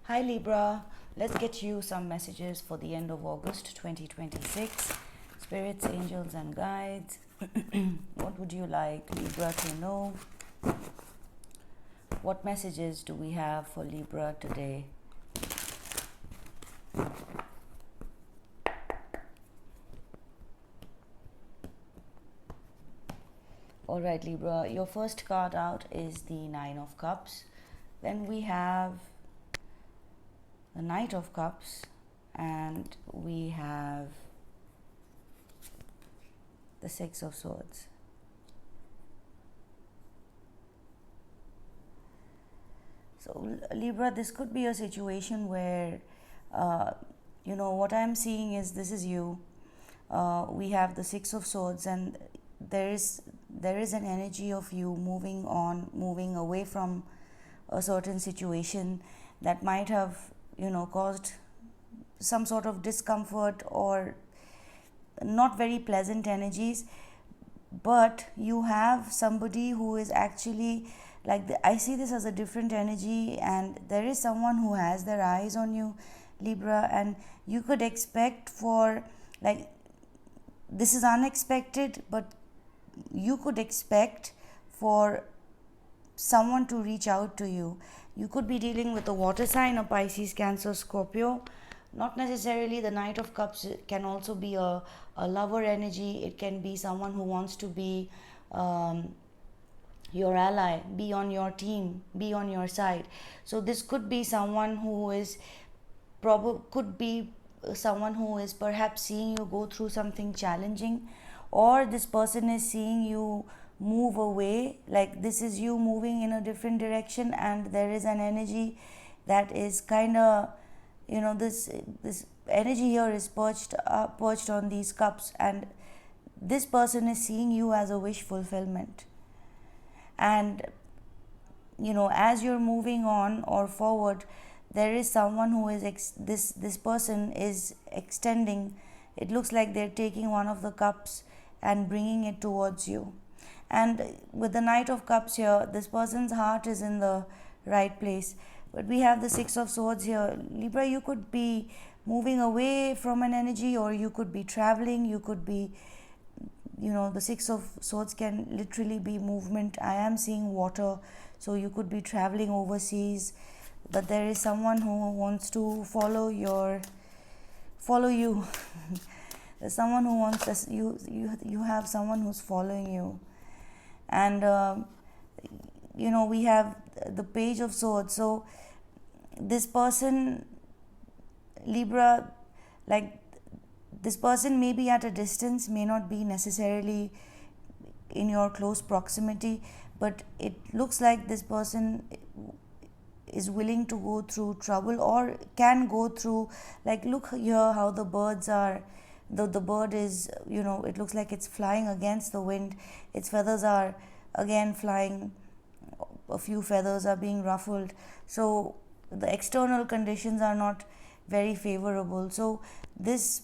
Hi Libra, let's get you some messages for the end of August 2026. Spirits, angels, and guides. What would you like Libra to know? What messages do we have for Libra today? Alright Libra, your first card out is the Nine of Cups. Then we have the Knight of Cups, and we have the Six of Swords. So Libra, this could be a situation where what I'm seeing is this is you. We have the Six of Swords, and there is an energy of you moving on, moving away from a certain situation that might have caused some sort of discomfort or not very pleasant energies, but you have somebody who is actually I see this as a different energy, and there is someone who has their eyes on you, Libra, and you could expect for this is unexpected, but you could expect for someone to reach out to you. You could be dealing with a water sign, a Pisces, Cancer, Scorpio. Not necessarily the Knight of Cups. It can also be a lover energy. It can be someone who wants to be your ally, be on your team, be on your side. So this could be someone who is someone who is perhaps seeing you go through something challenging, or this person is seeing you move away, like this is you moving in a different direction, and there is an energy that is kind of this energy here is perched on these cups, and this person is seeing you as a wish fulfillment. And as you're moving on or forward, there is someone who is this person is extending. It looks like they're taking one of the cups and bringing it towards you. And with the Knight of Cups here, this person's heart is in the right place. But we have the Six of Swords here. Libra, you could be moving away from an energy, or you could be traveling. You could be, the Six of Swords can literally be movement. I am seeing water, so you could be traveling overseas. But there is someone who wants to follow you. There's someone who wants this. You have someone who's following you. And we have the Page of Swords. So this person, Libra, this person may be at a distance, may not be necessarily in your close proximity, but it looks like this person is willing to go through trouble, or can go through, look here how the birds are. The bird is, it looks like it's flying against the wind. Its feathers are again flying. A few feathers are being ruffled. So the external conditions are not very favorable. So this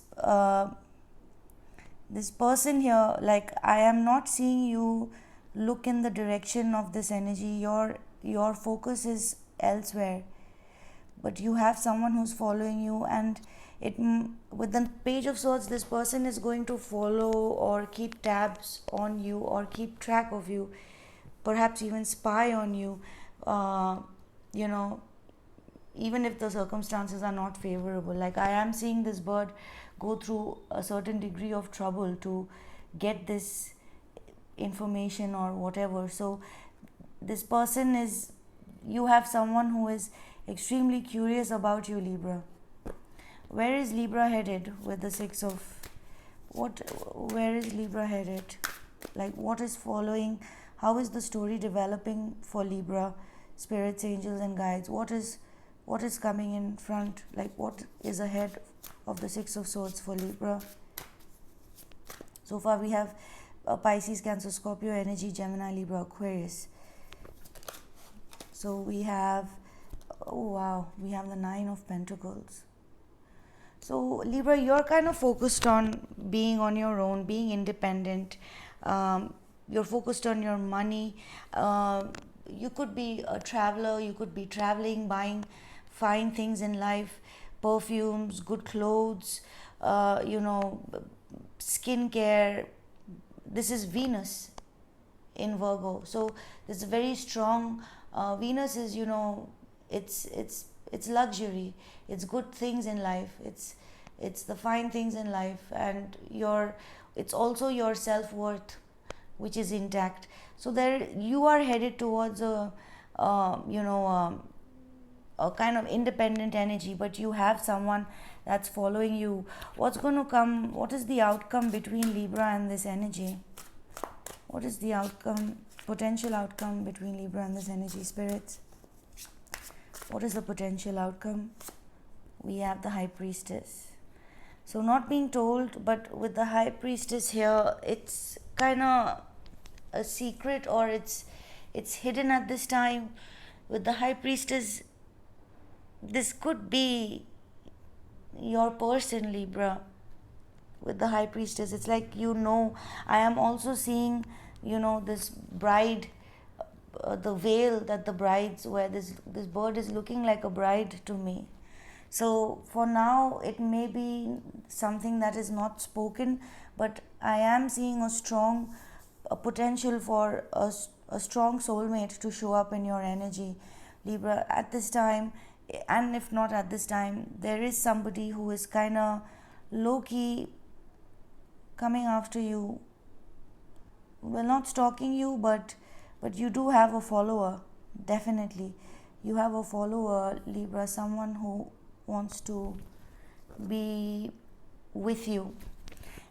person here, I am not seeing you look in the direction of this energy. Your focus is elsewhere, but you have someone who's following you, and with the Page of Swords, this person is going to follow or keep tabs on you, or keep track of you, perhaps even spy on you, even if the circumstances are not favorable. I am seeing this bird go through a certain degree of trouble to get this information or whatever. So this person is, you have someone who is extremely curious about you, Libra. Where is Libra headed with the Six of where is Libra headed? What is following? How is the story developing for Libra? Spirits, angels, and guides, what is coming in front? What is ahead of the Six of Swords for Libra? So far we have Pisces, Cancer, Scorpio energy, Gemini, Libra, Aquarius. So we have, we have the Nine of Pentacles. So Libra, you're kind of focused on being on your own, being independent. You're focused on your money. You could be a traveler, you could be traveling, buying fine things in life, perfumes, good clothes, skincare. This is Venus in Virgo. So this is very strong. Venus is, it's luxury. It's good things in life. It's the fine things in life, and it's also your self-worth which is intact. So there you are headed towards a kind of independent energy, but you have someone that's following you. What's going to come? What is the outcome between Libra and this energy? What is the outcome, potential outcome between Libra and this energy, spirits? What is the potential outcome? We have the High Priestess. So not being told, but with the High Priestess here, it's kind of a secret, or it's hidden at this time. With the High Priestess, this could be your person, Libra. With the High Priestess, it's like, I am also seeing, this bride, the veil that the brides wear. This bird is looking like a bride to me. So for now, it may be something that is not spoken, but I am seeing a potential for a strong soulmate to show up in your energy, Libra, at this time. And if not at this time, there is somebody who is kind of low-key coming after you. Well, not stalking you, but you do have a follower. Definitely you have a follower, Libra, someone who wants to be with you.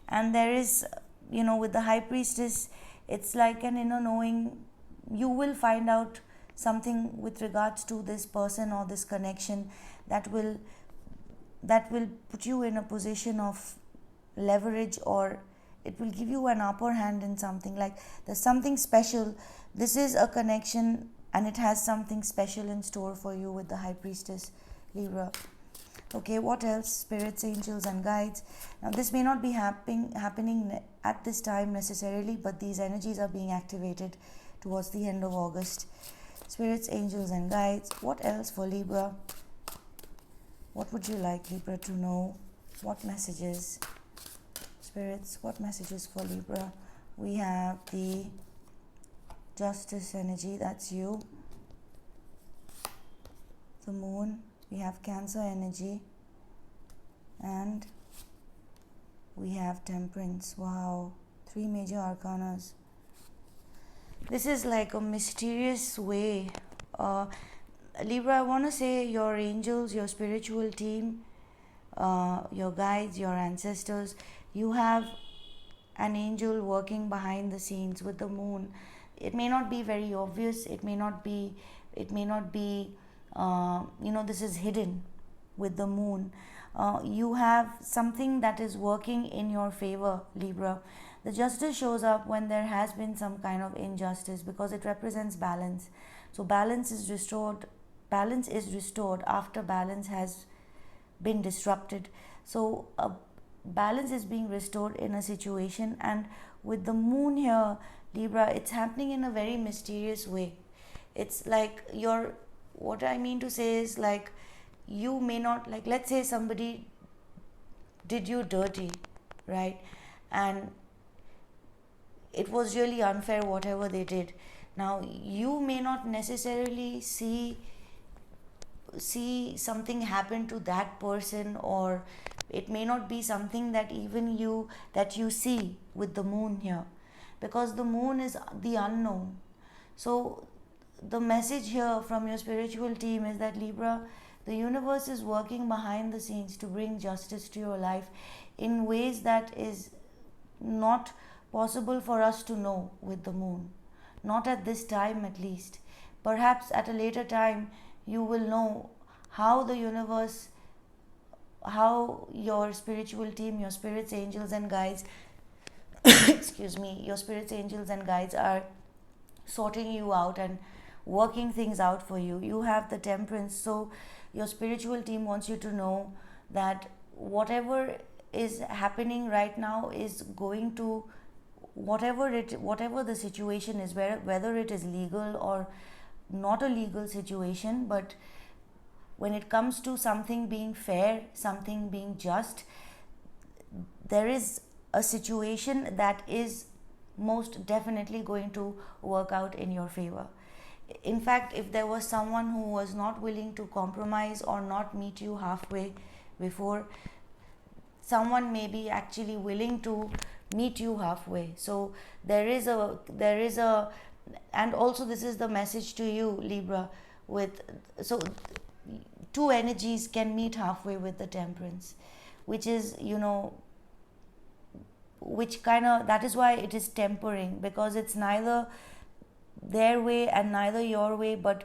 And there is, with the High Priestess, it's like an inner knowing. You will find out something with regards to this person or this connection that will put you in a position of leverage, or it will give you an upper hand in something. Like, there's something special. This is a connection, and it has something special in store for you with the High Priestess, Libra. Okay, what else? Spirits, angels, and guides. Now, this may not be happening at this time necessarily, but these energies are being activated towards the end of August. Spirits, angels, and guides. What else for Libra? What would you like Libra to know? What messages? Spirits, what messages for Libra? We have the Justice energy, that's you. The Moon. We have Cancer energy. And we have Temperance. Wow. 3 major arcanas. This is like a mysterious way. Libra, I want to say your angels, your spiritual team, your guides, your ancestors, you have an angel working behind the scenes with the Moon. It may not be very obvious. It may not be, this is hidden with the Moon. You have something that is working in your favor, Libra. The Justice shows up when there has been some kind of injustice, because it represents balance. So balance is restored after balance has been disrupted. So balance is being restored in a situation, and with the Moon here, Libra, it's happening in a very mysterious way. It's like what I mean to say is, like, you may not, like, let's say somebody did you dirty, right? And it was really unfair whatever they did. Now, you may not necessarily see something happen to that person, or it may not be something that even you see with the Moon here, because the Moon is the unknown. So the message here from your spiritual team is that, Libra, the universe is working behind the scenes to bring justice to your life in ways that is not possible for us to know with the Moon. Not at this time, at least. Perhaps at a later time you will know how the universe, how your spiritual team, your spirits, angels, and guides excuse me, your spirits, angels, and guides are sorting you out and working things out for you. You have the Temperance. So your spiritual team wants you to know that whatever is happening right now is going to, whatever the situation is, whether it is legal or not a legal situation, but when it comes to something being fair, something being just, there is a situation that is most definitely going to work out in your favor. In fact, if there was someone who was not willing to compromise or not meet you halfway before, someone may be actually willing to meet you halfway. So there is a and also this is the message to you, Libra, with so two energies can meet halfway with the Temperance, which is, which kind of, that is why it is tempering, because it's neither their way and neither your way, but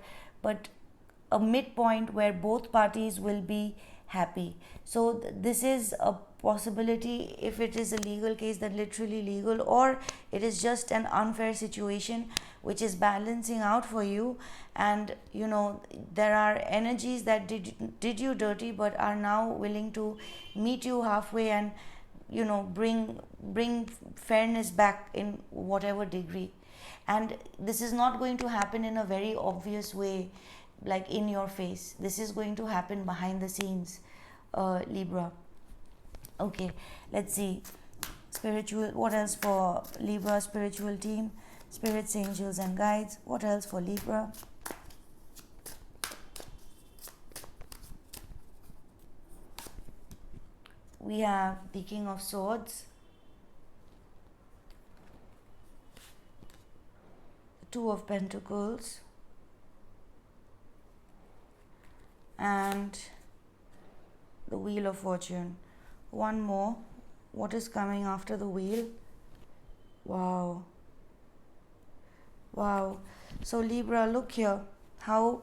a midpoint where both parties will be happy. So this is a possibility. If it is a legal case, then literally legal, or it is just an unfair situation which is balancing out for you. And there are energies that did you dirty but are now willing to meet you halfway and bring fairness back in whatever degree. And this is not going to happen in a very obvious way, like in your face. This is going to happen behind the scenes, Libra. Okay, let's see. Spiritual, what else for Libra? Spiritual team, spirits, angels and guides. What else for Libra? We have the King of Swords, Two of Pentacles, and the Wheel of Fortune. One more. What is coming after the wheel? Wow. So Libra, look here how,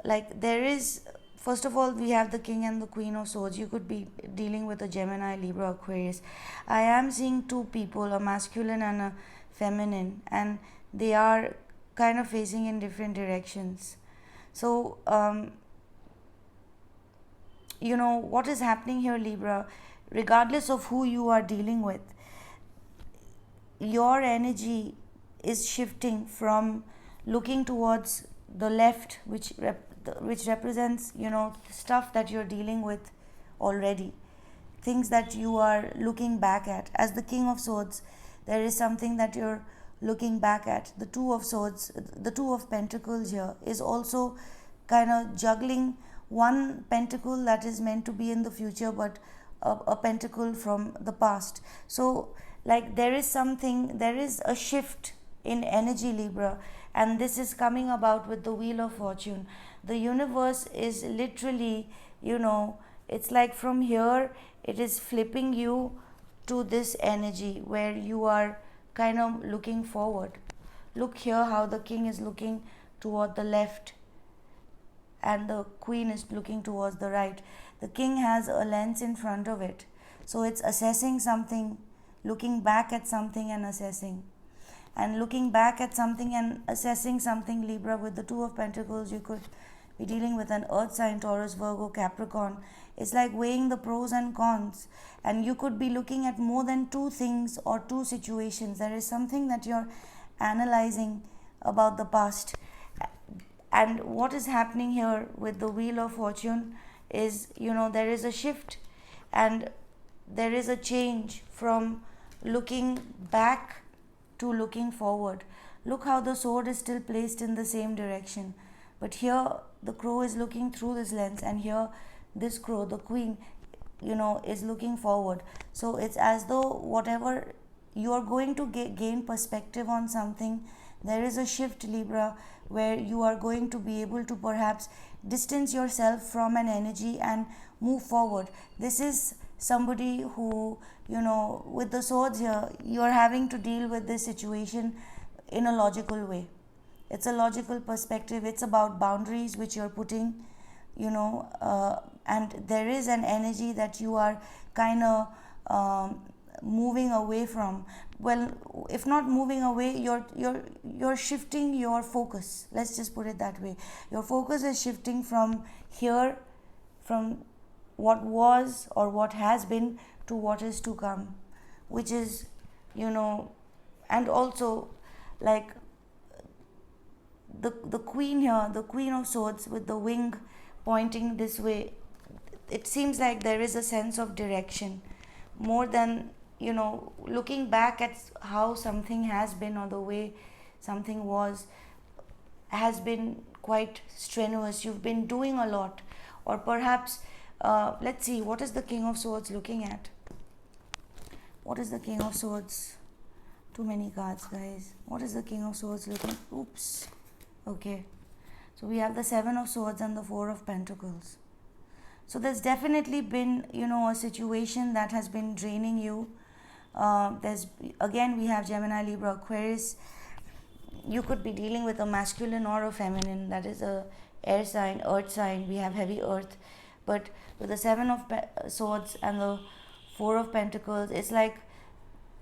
like, there is, first of all, we have the King and the Queen of Swords. You could be dealing with a Gemini, Libra, Aquarius. I am seeing two people, a masculine and a feminine, and they are kind of facing in different directions. So what is happening here, Libra, regardless of who you are dealing with, your energy is shifting from looking towards the left, which represents stuff that you're dealing with already, things that you are looking back at. As the King of Swords, there is something that you're looking back at. The Two of Swords, the Two of Pentacles here is also kind of juggling one pentacle that is meant to be in the future, but a pentacle from the past. So like there is a shift in energy, Libra, and this is coming about with the Wheel of Fortune. The universe is literally, it's like from here it is flipping you to this energy where you are kind of looking forward. Look here how the King is looking toward the left and the Queen is looking towards the right. The King has a lens in front of it, so it's assessing something, looking back at something and assessing. And looking back at something and assessing something, Libra, with the Two of Pentacles, you could be dealing with an earth sign, Taurus, Virgo, Capricorn. It's like weighing the pros and cons, and you could be looking at more than two things or two situations. There is something that you're analyzing about the past. And what is happening here with the Wheel of Fortune is, there is a shift and there is a change from looking back to looking forward. Look how the sword is still placed in the same direction, but here the crow is looking through this lens, and here this crow, the Queen, is looking forward. So it's as though whatever you are going to gain perspective on something, there is a shift, Libra, where you are going to be able to perhaps distance yourself from an energy and move forward. This is somebody who, with the swords here, you are having to deal with this situation in a logical way. It's a logical perspective. It's about boundaries which you're putting, and there is an energy that you are kind of moving away from. Well, if not moving away, you're shifting your focus. Let's just put it that way. Your focus is shifting from here, from what was or what has been, to what is to come, which is, and also like the Queen here, the Queen of Swords with the wing, pointing this way. It seems like there is a sense of direction more than, looking back at how something has been or the way something was, has been quite strenuous. You've been doing a lot, or perhaps, let's see, what is the King of Swords looking at? What is the King of Swords? Too many cards, guys. What is the King of Swords looking? Oops. Okay. So we have the Seven of Swords and the Four of Pentacles. So there's definitely been, a situation that has been draining you. We have Gemini, Libra, Aquarius. You could be dealing with a masculine or a feminine. That is a air sign, earth sign. We have heavy earth. But with the Seven of Swords and the Four of Pentacles, it's like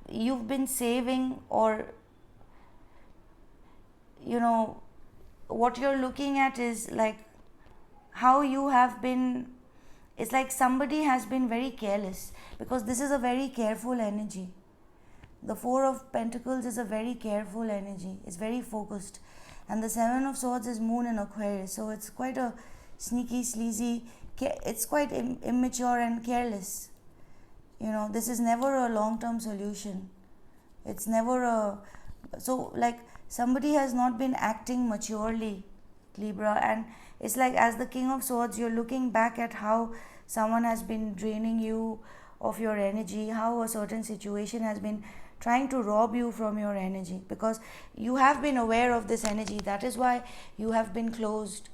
you've been saving, or, what you're looking at is like how you have been. It's like somebody has been very careless, because this is a very careful energy. The Four of Pentacles is a very careful energy. It's very focused. And the Seven of Swords is Moon in Aquarius. So it's quite a sneaky, sleazy, it's quite immature and careless. This is never a long-term solution. It's never so like somebody has not been acting maturely, Libra. And it's like, as the King of Swords, you're looking back at how someone has been draining you of your energy, how a certain situation has been trying to rob you from your energy, because you have been aware of this energy. That is why you have been closed.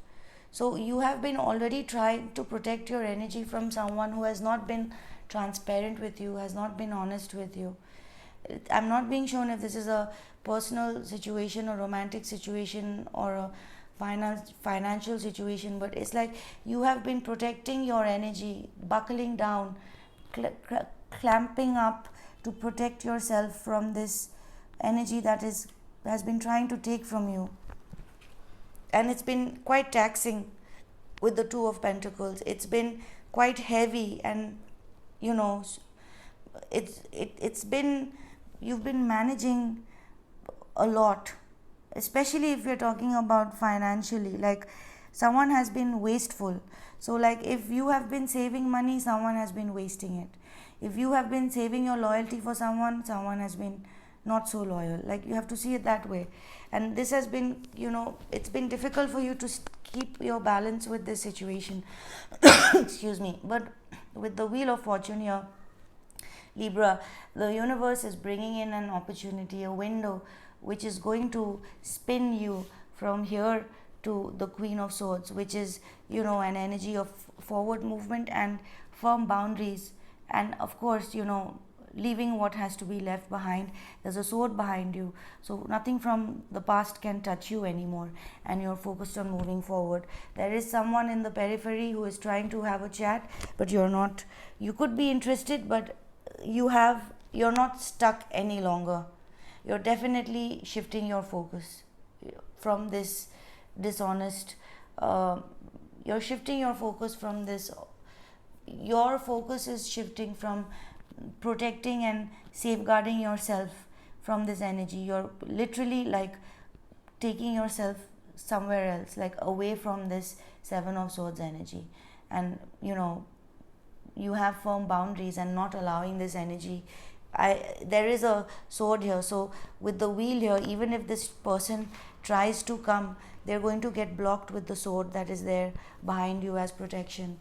So you have been already trying to protect your energy from someone who has not been transparent with you, has not been honest with you. I'm not being shown if this is a personal situation, a romantic situation, or a financial situation, but it's like you have been protecting your energy, buckling down, clamping up to protect yourself from this energy that has been trying to take from you. And it's been quite taxing with the Two of Pentacles. It's been quite heavy, and it's been, you've been managing a lot, especially if you're talking about financially. Like, someone has been wasteful. So like, if you have been saving money, someone has been wasting it. If you have been saving your loyalty for someone, someone has been not so loyal. Like, you have to see it that way. And this has been, it's been difficult for you to keep your balance with this situation. Excuse me. But with the Wheel of Fortune here, Libra, the universe is bringing in an opportunity, a window, which is going to spin you from here to the Queen of Swords, which is, an energy of forward movement and firm boundaries. And of course, leaving what has to be left behind. There's a sword behind you, so nothing from the past can touch you anymore, and you're focused on moving forward. There is someone in the periphery who is trying to have a chat, but you're not. You could be interested, but you're not stuck any longer. You're definitely shifting your focus from this dishonest, you're shifting your focus from this. Your focus is shifting from protecting and safeguarding yourself from this energy. You're literally like taking yourself somewhere else, like away from this Seven of Swords energy. And you have firm boundaries and not allowing this energy. There is a sword here, so with the wheel here, even if this person tries to come, they're going to get blocked with the sword that is there behind you as protection.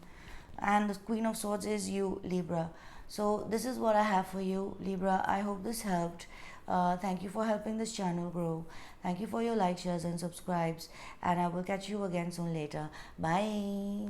And the Queen of Swords is you, Libra. So this is what I have for you, Libra. I hope this helped. Thank you for helping this channel grow. Thank you for your likes, shares and subscribes, and I will catch you again soon later. Bye.